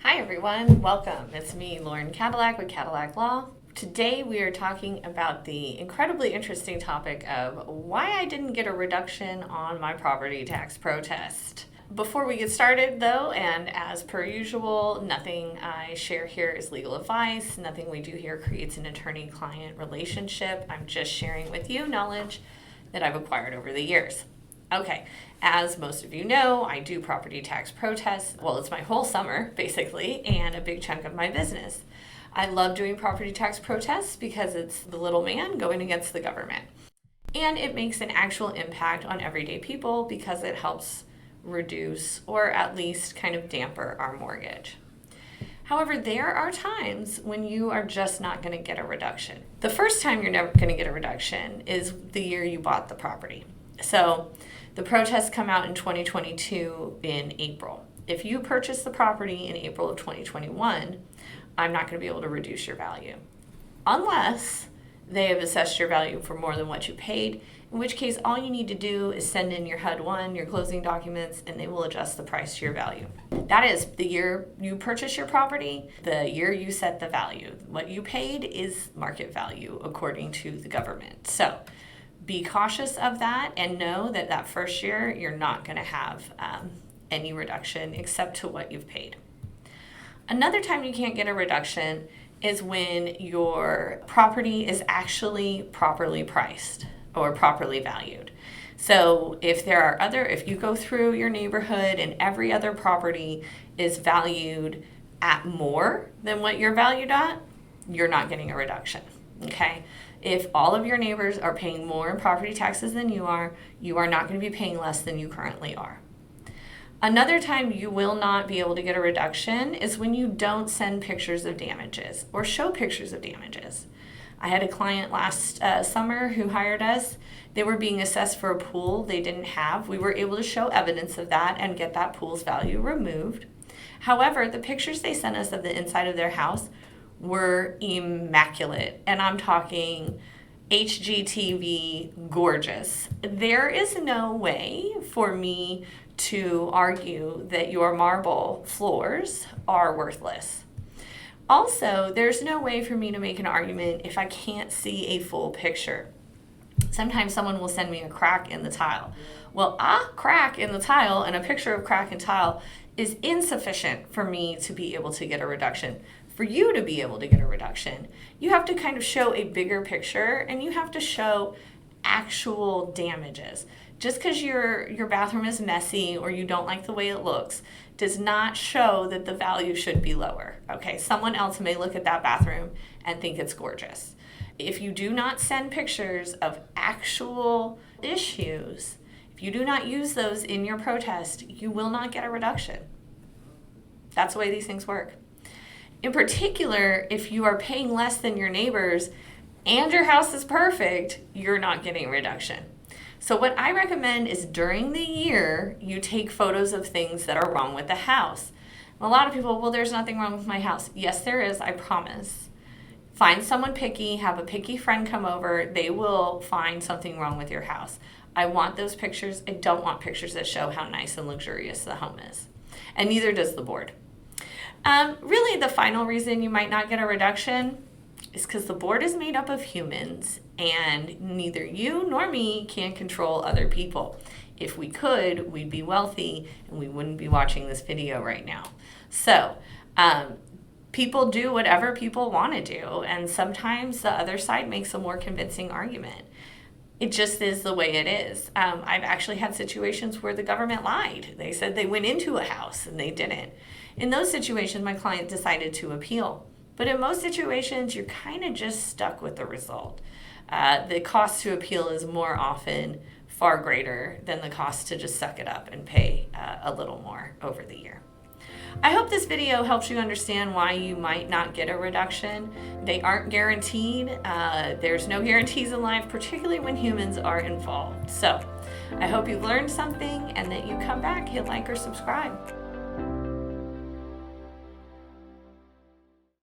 Hi everyone, welcome. It's me, Lauren Cadillac with Cadillac Law. Today we are talking about the incredibly interesting topic of why I didn't get a reduction on my property tax protest. Before we get started though, and as per usual, nothing I share here is legal advice. Nothing we do here creates an attorney-client relationship. I'm just sharing with you knowledge that I've acquired over the years. Okay, as most of you know, I do property tax protests. Well, it's my whole summer, basically, and a big chunk of my business. I love doing property tax protests because it's the little man going against the government. And it makes an actual impact on everyday people because it helps reduce or at least kind of damper our mortgage. However, there are times when you are just not going to get a reduction. The first time you're never going to get a reduction is the year you bought the property. So the protests come out in 2022 in April. If you purchase the property in April of 2021, I'm not going to be able to reduce your value unless they have assessed your value for more than what you paid, in which case all you need to do is send in your HUD-1, your closing documents, and they will adjust the price to your value. That is the year you purchase your property, the year you set the value. What you paid is market value according to the government. So be cautious of that and know that that first year you're not going to have any reduction except to what you've paid. Another time you can't get a reduction is when your property is actually properly priced or properly valued. So if you go through your neighborhood and every other property is valued at more than what you're valued at, you're not getting a reduction, okay? If all of your neighbors are paying more in property taxes than you are not going to be paying less than you currently are. Another time you will not be able to get a reduction is when you don't send pictures of damages or show pictures of damages. I had a client last summer who hired us. They were being assessed for a pool they didn't have. We were able to show evidence of that and get that pool's value removed. However, the pictures they sent us of the inside of their house were immaculate, and I'm talking HGTV gorgeous. There is no way for me to argue that your marble floors are worthless. Also, there's no way for me to make an argument if I can't see a full picture. Sometimes someone will send me a crack in the tile. Well, a crack in the tile and a picture of crack in tile is insufficient for me to be able to get a reduction. For you to be able to get a reduction, you have to kind of show a bigger picture and you have to show actual damages. Just because your bathroom is messy or you don't like the way it looks does not show that the value should be lower. Okay, someone else may look at that bathroom and think it's gorgeous. If you do not send pictures of actual issues, if you do not use those in your protest, you will not get a reduction. That's the way these things work. In particular, if you are paying less than your neighbors and your house is perfect, you're not getting a reduction. So what I recommend is during the year, you take photos of things that are wrong with the house. A lot of people, well, there's nothing wrong with my house. Yes, there is, I promise. Find someone picky, have a picky friend come over, they will find something wrong with your house. I want those pictures. I don't want pictures that show how nice and luxurious the home is. And neither does the board. Really, the final reason you might not get a reduction is because the board is made up of humans and neither you nor me can control other people. If we could, we'd be wealthy and we wouldn't be watching this video right now. So, people do whatever people want to do, and sometimes the other side makes a more convincing argument. It just is the way it is. I've actually had situations where the government lied. They said they went into a house and they didn't. In those situations, my client decided to appeal. But in most situations, you're kind of just stuck with the result. The cost to appeal is more often far greater than the cost to just suck it up and pay a little more over the year. I hope this video helps you understand why you might not get a reduction. They aren't guaranteed. There's no guarantees in life, particularly when humans are involved. So I hope you've learned something and that you come back, hit like or subscribe.